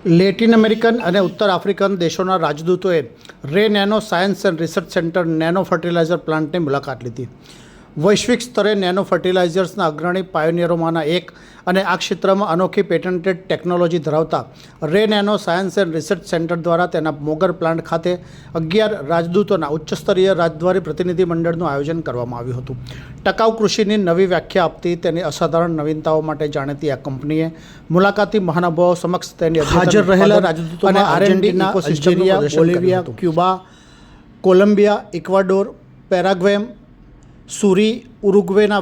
Latin American અને ઉત્તર African દેશોના રાજદૂતોએ રે nano science and research centre nano fertiliser પ્લાન્ટની મુલાકાત લીધી. વૈશ્વિક સ્તરે નેનો ફર્ટિલાઇઝર્સના અગ્રણી પાયોનિયરોમાંના એક અને આ ક્ષેત્રમાં અનોખી પેટન્ટેડ ટેકનોલોજી ધરાવતા રે nano science and research centre દ્વારા તેના મોગર પ્લાન્ટ ખાતે 11 રાજદૂતોના ઉચ્ચસ્તરીય રાજદ્વારી પ્રતિનિધિ મંડળનું આયોજન કરવામાં આવ્યું હતું. ટકાઉ કૃષિની નવી વ્યાખ્યા આપતી તેની અસાધારણ નવીનતાઓ માટે જાણીતી આ કંપનીએ મુલાકાતી મહાનુભાવો સમક્ષ તેની હાજર રહેલા રાજદૂતોને Argentina, Algeria, Bolivia, Cuba, Colombia, Ecuador, Paraguay, સુરી, ઉરુગ્વેના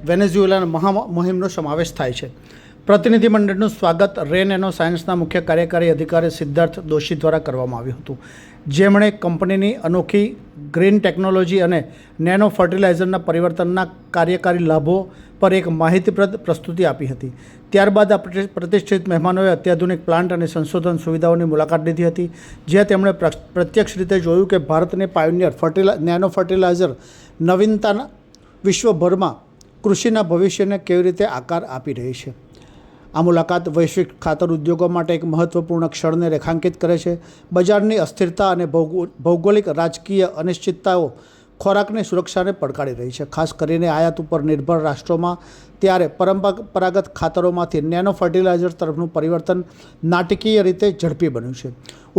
વેનેઝુએલાના મહામહિમનો સમાવેશ થાય છે. પ્રતિનિધિમંડળનું સ્વાગત રે નેનો સાયન્સના મુખ્ય કાર્યકારી અધિકારી સિદ્ધાર્થ દોશી દ્વારા કરવામાં આવ્યું હતું, જેમણે કંપનીની અનોખી ગ્રીન ટેકનોલોજી અને નેનો ફર્ટિલાઇઝરના પરિવર્તનના કાર્યકારી લાભો પર એક માહિતીપ્રદ પ્રસ્તુતિ આપી હતી. ત્યારબાદ આ પ્રતિષ્ઠિત મહેમાનોએ અત્યાધુનિક પ્લાન્ટ અને સંશોધન સુવિધાઓની મુલાકાત લીધી હતી, જ્યાં તેમણે પ્રત્યક્ષ રીતે જોયું કે ભારતની પાયોનિયર નેનો ફર્ટિલાઇઝર નવીનતાના વિશ્વભરમાં કૃષિના ભવિષ્યને કેવી રીતે આકાર આપી રહી છે. આ મુલાકાત વૈશ્વિક ખાતર ઉદ્યોગો માટે એક મહત્વપૂર્ણ ક્ષણને રેખાંકિત કરે છે. બજારની અસ્થિરતા અને ભૌગોલિક રાજકીય અનિશ્ચિતતાઓ ખોરાકની સુરક્ષાને પડકારી રહી છે, ખાસ કરીને આયાત ઉપર નિર્ભર રાષ્ટ્રોમાં. ત્યારે પરંપરાગત ખાતરોમાંથી નેનો ફર્ટિલાઇઝર તરફનું પરિવર્તન નાટકીય રીતે ઝડપી બન્યું છે.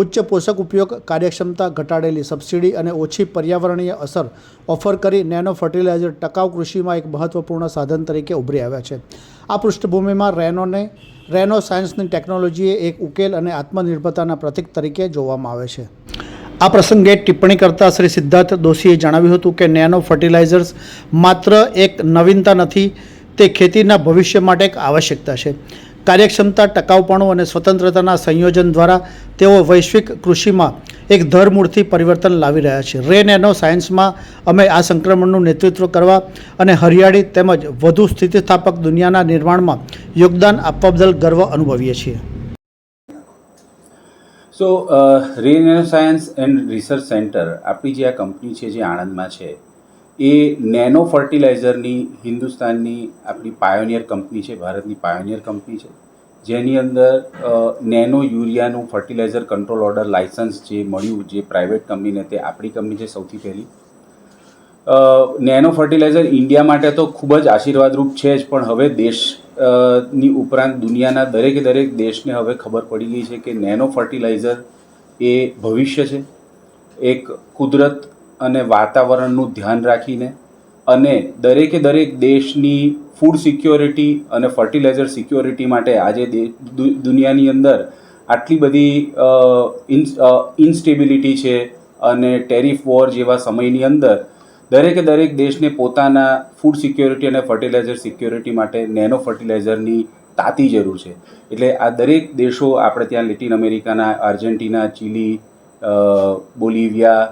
ઉચ્ચ પોષક ઉપયોગ, કાર્યક્ષમતા, ઘટાડેલી સબસિડી અને ઓછી પર્યાવરણીય અસર ઓફર કરી નેનો ફર્ટિલાઇઝર ટકાઉ કૃષિમાં એક મહત્વપૂર્ણ સાધન તરીકે ઉભરી આવ્યા છે. આ પૃષ્ઠભૂમિમાં રેનો સાયન્સની ટેકનોલોજીએ એક ઉકેલ અને આત્મનિર્ભરતાના પ્રતીક તરીકે જોવામાં આવે છે. આ પ્રસંગે ટિપ્પણી કરતા શ્રી સિદ્ધાર્થ દોશીએ જણાવ્યું હતું કે નેનો ફર્ટિલાઇઝર્સ માત્ર એક નવીનતા નથી, તે ખેતીના ભવિષ્ય માટે એક આવશ્યકતા છે. કાર્યક્ષમતા, ટકાઉપણું અને સ્વતંત્રતાના સંયોજન દ્વારા તેઓ વૈશ્વિક કૃષિમાં એક ધરમૂળથી પરિવર્તન લાવી રહ્યા છે. રે નેનો સાયન્સમાં અમે આ સંક્રમણનું નેતૃત્વ કરવા અને હરિયાળી તેમજ વધુ સ્થિતિસ્થાપક દુનિયાના નિર્માણમાં યોગદાન આપવા બદલ ગર્વ અનુભવીએ છીએ. સો રે nano science and research centre આપણી જે આ કંપની છે જે આણંદમાં છે એ નેનો ફર્ટિલાઇઝરની હિન્દુસ્તાનની આપણી પાયોનિયર કંપની છે, ભારતની પાયોનિયર કંપની છે, જેની અંદર નેનો યુરિયાનું ફર્ટિલાઇઝર કંટ્રોલ ઓર્ડર લાઇસન્સ જે મળ્યું જે પ્રાઇવેટ કંપનીને તે આપણી કંપની છે સૌથી પહેલી. નેનો ફર્ટિલાઇઝર ઇન્ડિયા માટે તો ખૂબ જ આશીર્વાદરૂપ છે જ, પણ હવે દેશની ઉપરાંત દુનિયાના દરેક દેશને હવે ખબર પડી ગઈ છે કે નેનો ફર્ટિલાઇઝર એ ભવિષ્ય છે. એક કુદરત અને વાતાવરણનું ધ્યાન રાખીને અને દરેક દેશની ફૂડ સિક્યોરિટી અને ફર્ટિલાઇઝર સિક્યોરિટી માટે આજે દુનિયાની અંદર આટલી બધી ઇન્સ્ટેબિલિટી છે અને ટેરિફ વોર જેવા સમયની અંદર દરેક દેશને પોતાના ફૂડ સિક્યોરિટી અને ફર્ટિલાઇઝર સિક્યોરિટી માટે નેનો ફર્ટિલાઇઝરની તાતી જરૂર છે. એટલે આ દરેક દેશો આપણે ત્યાં લેટિન અમેરિકાના Argentina, chilli, Bolivia,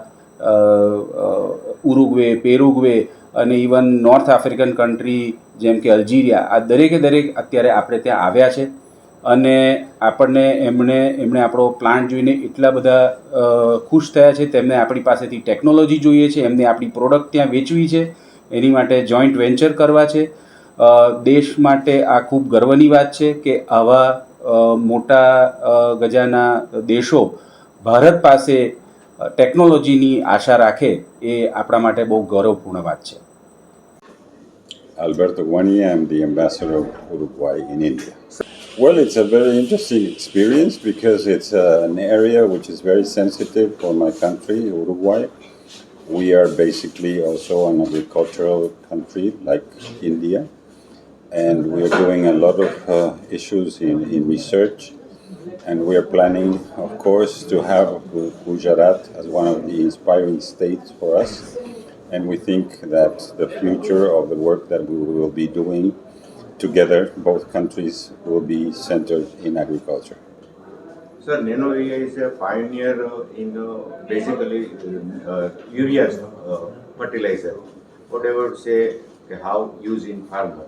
Uruguay, Paraguay અને ઇવન નોર્થ આફ્રિકન કન્ટ્રી જેમ કે અલ્જીરિયા, આ દરેકે અત્યારે આપણે ત્યાં આવ્યા છે. અને એમણે આપણો પ્લાન્ટ જોઈને એટલા બધા ખુશ થયા છે. તેમને આપણી પાસેથી ટેકનોલોજી જોઈએ છે, એમને આપણી પ્રોડક્ટ ત્યાં વેચવી છે, એની માટે જોઈન્ટ વેન્ચર કરવા છે. દેશ માટે આ ખૂબ ગર્વની વાત છે કે આવા મોટા ગજાના દેશો ભારત પાસે ટેકનોલોજીની આશા રાખે એ આપણા માટે બહુ ગૌરવપૂર્ણ વાત છે. Alberto Guani, I'm the ambassador of Uruguay in India. Well, it's a very interesting experience because it's an area which is very sensitive for my country, Uruguay. We are basically also an agricultural country like India, and we are doing a lot of issues in research. And we are planning, of course, to have Gujarat as one of the inspiring states for us. And we think that the future of the work that we will be doing together, both countries, will be centered in agriculture. Sir, Nano Urea is a pioneer in basically urea fertilizer. Whatever say how used in farmer.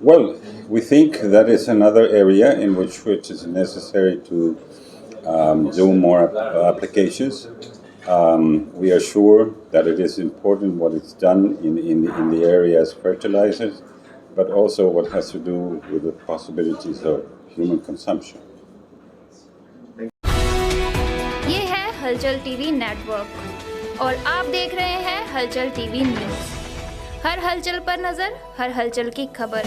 Well, we think that is another area in which it is necessary to do more applications. We are sure that it is important what is done in the area as fertilizers, but also what has to do with the possibilities of human consumption. हलचल TV network और आप देख रहे हैं हलचल TV news. हर हलचल पर नज़र, हर हलचल की खबर।